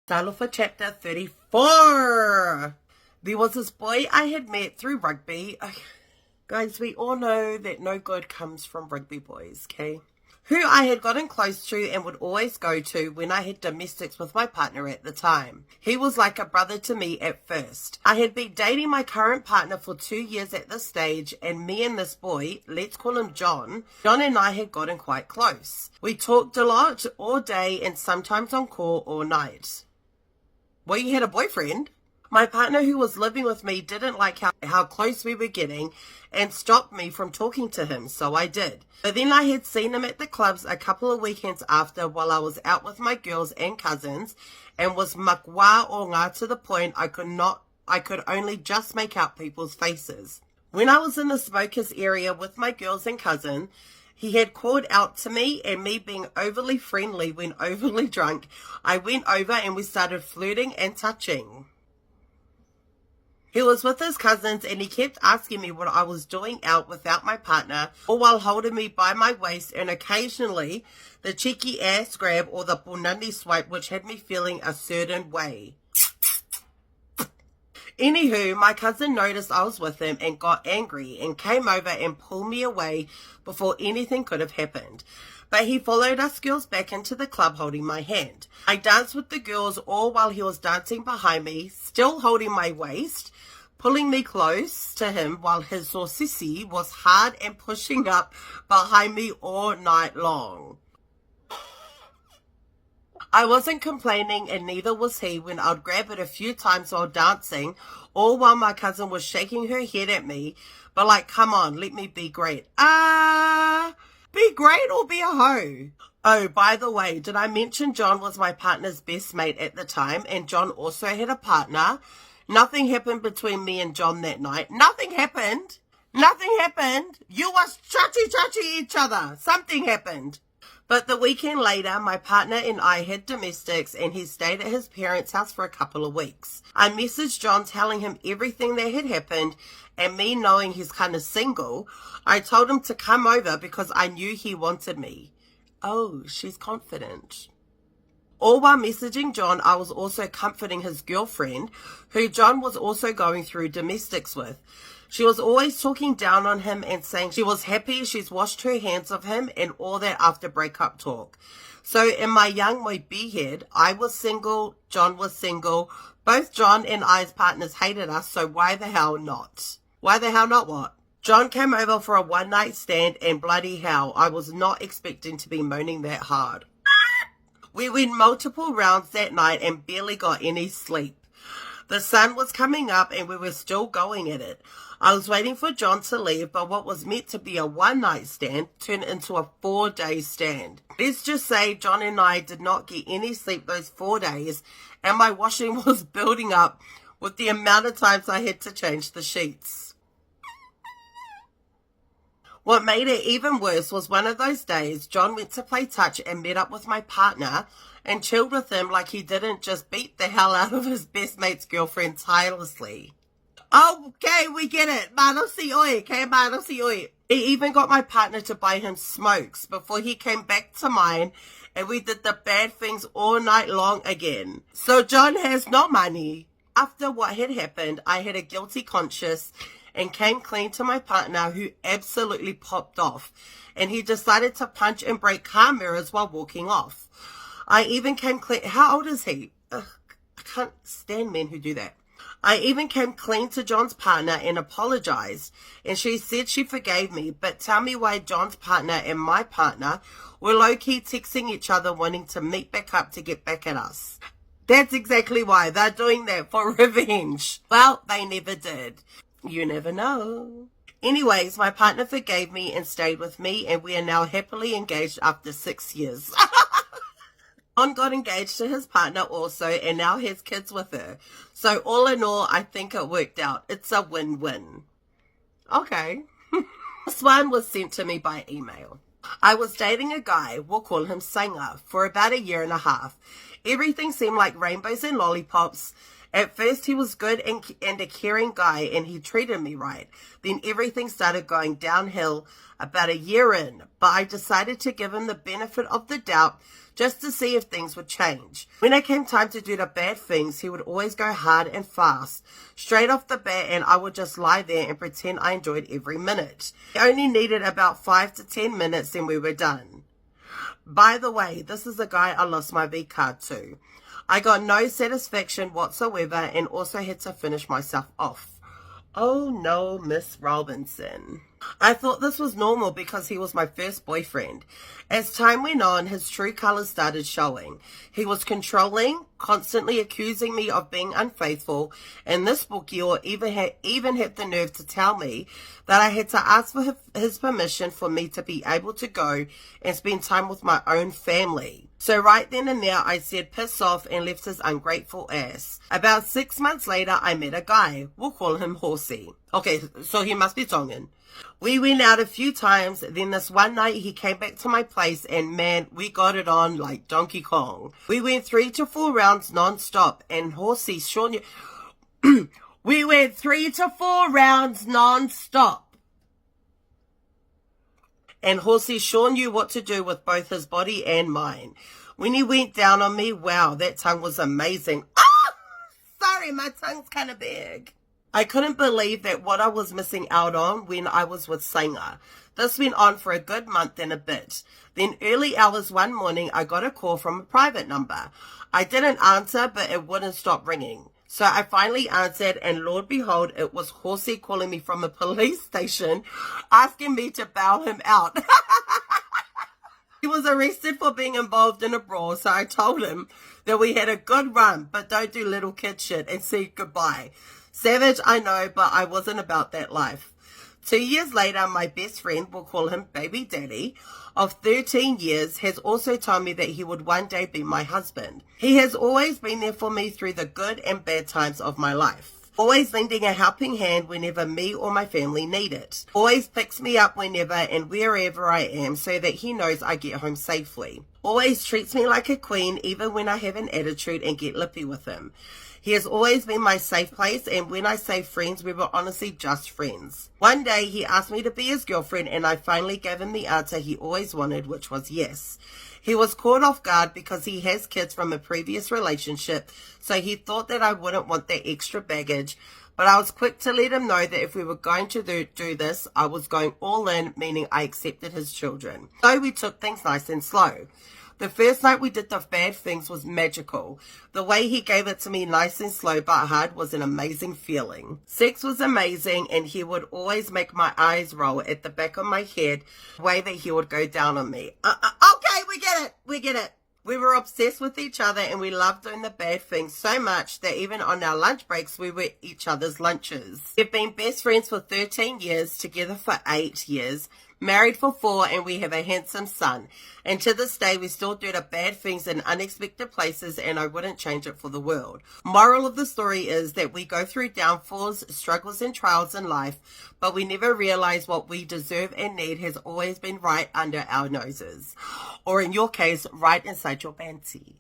Title for chapter 34. There was this boy I had met through rugby. Guys, we all know that no good comes from rugby boys, okay? Who I had gotten close to and would always go to when I had domestics with my partner at the time. He was like a brother to me at first. I had been dating my current partner for 2 years at this stage, and me and this boy, let's call him John and I had gotten quite close. We talked a lot all day and sometimes on call all night. Well, you had a boyfriend? My partner who was living with me didn't like how close we were getting and stopped me from talking to him, so I did. But then I had seen him at the clubs a couple of weekends after while I was out with my girls and cousins and was makwa o ngā to the point I could only just make out people's faces. When I was in the smokers area with my girls and cousin, he had called out to me, and me being overly friendly when overly drunk, I went over and we started flirting and touching. He was with his cousins and he kept asking me what I was doing out without my partner, all while holding me by my waist, and occasionally the cheeky ass grab or the punani swipe, which had me feeling a certain way. Anywho, my cousin noticed I was with him and got angry and came over and pulled me away before anything could have happened. But he followed us girls back into the club holding my hand. I danced with the girls all while he was dancing behind me, still holding my waist, pulling me close to him while his sausisi was hard and pushing up behind me all night long. I wasn't complaining and neither was he when I'd grab it a few times while dancing, all while my cousin was shaking her head at me, but like, come on, let me be great. Be great or be a hoe? Oh, by the way, did I mention John was my partner's best mate at the time, and John also had a partner? Nothing happened between me and John that night. Nothing happened. Nothing happened. You was chachi each other. Something happened. But the weekend later, my partner and I had domestics and he stayed at his parents' house for a couple of weeks. I messaged John telling him everything that had happened, and me knowing he's kind of single, I told him to come over because I knew he wanted me. Oh, she's confident. All while messaging John, I was also comforting his girlfriend, who John was also going through domestics with. She was always talking down on him and saying she was happy she's washed her hands of him and all that after breakup talk. So in my young moi behead, I was single, John was single. Both John and I's partners hated us, so why the hell not? Why the hell not what? John came over for a one-night stand and bloody hell, I was not expecting to be moaning that hard. We went multiple rounds that night and barely got any sleep. The sun was coming up and we were still going at it. I was waiting for John to leave, but what was meant to be a one-night stand turned into a 4-day stand. Let's just say John and I did not get any sleep those 4 days, and my washing was building up with the amount of times I had to change the sheets. What made it even worse was one of those days John went to play touch and met up with my partner and chilled with him like he didn't just beat the hell out of his best mate's girlfriend tirelessly. Okay, we get it. Mano si oi, okay, mano si oi. He even got my partner to buy him smokes before he came back to mine, and we did the bad things all night long again. So John has no money. After what had happened, I had a guilty conscience and came clean to my partner, who absolutely popped off, and he decided to punch and break car mirrors while walking off. I even came clean. How old is he? I can't stand men who do that. I even came clean to John's partner and apologized, and she said she forgave me, but tell me why John's partner and my partner were low-key texting each other wanting to meet back up to get back at us. That's exactly why. They're doing that for revenge. Well, they never did. You never know. Anyways, my partner forgave me and stayed with me, and we are now happily engaged after 6 years. John got engaged to his partner also and now has kids with her. So all in all, I think it worked out. It's a win-win. Okay. This one was sent to me by email. I was dating a guy, we'll call him Sanger, for about 1.5 years. Everything seemed like rainbows and lollipops. At first, he was good and a caring guy, and he treated me right. Then everything started going downhill about 1 year in, but I decided to give him the benefit of the doubt just to see if things would change. When it came time to do the bad things, he would always go hard and fast, straight off the bat, and I would just lie there and pretend I enjoyed every minute. He only needed about 5 to 10 minutes and we were done. By the way, this is the guy I lost my V card to. I got no satisfaction whatsoever and also had to finish myself off. Oh no, Miss Robinson. I thought this was normal because he was my first boyfriend. As time went on, his true colors started showing. He was controlling, constantly accusing me of being unfaithful, and this bookie even had the nerve to tell me that I had to ask for his permission for me to be able to go and spend time with my own family. So right then and there, I said piss off and left his ungrateful ass. About 6 months later, I met a guy. We'll call him Horsey. Okay, so he must be Tongan. We went out a few times, then this one night he came back to my place and man, we got it on like Donkey Kong. We went 3 to 4 rounds non-stop and Horsey, Sean, we went 3 to 4 rounds non-stop. And Horsey sure knew what to do with both his body and mine. When he went down on me, wow, that tongue was amazing. Ah! Sorry, my tongue's kind of big. I couldn't believe that what I was missing out on when I was with Singer. This went on for a good month and a bit. Then early hours one morning, I got a call from a private number. I didn't answer, but it wouldn't stop ringing. So I finally answered, and Lord behold, it was Horsey calling me from a police station, asking me to bail him out. He was arrested for being involved in a brawl, so I told him that we had a good run, but don't do little kid shit, and said goodbye. Savage, I know, but I wasn't about that life. 2 years later, my best friend, we'll call him Baby Daddy, of 13 years, has also told me that he would one day be my husband. He has always been there for me through the good and bad times of my life. Always lending a helping hand whenever me or my family need it. Always picks me up whenever and wherever I am so that he knows I get home safely. Always treats me like a queen even when I have an attitude and get lippy with him. He has always been my safe place, and when I say friends, we were honestly just friends. One day, he asked me to be his girlfriend, and I finally gave him the answer he always wanted, which was yes. He was caught off guard because he has kids from a previous relationship, so he thought that I wouldn't want that extra baggage, but I was quick to let him know that if we were going to do this, I was going all in, meaning I accepted his children. So we took things nice and slow. The first night we did the bad things was magical. The way he gave it to me nice and slow but hard was an amazing feeling. Sex was amazing and he would always make my eyes roll at the back of my head the way that he would go down on me. Okay, we get it. We were obsessed with each other and we loved doing the bad things so much that even on our lunch breaks we were each other's lunches. We've been best friends for 13 years, together for 8 years, married for 4, and we have a handsome son. And to this day, we still do the bad things in unexpected places, and I wouldn't change it for the world. Moral of the story is that we go through downfalls, struggles, and trials in life, but we never realize what we deserve and need has always been right under our noses. Or in your case, right inside your panty.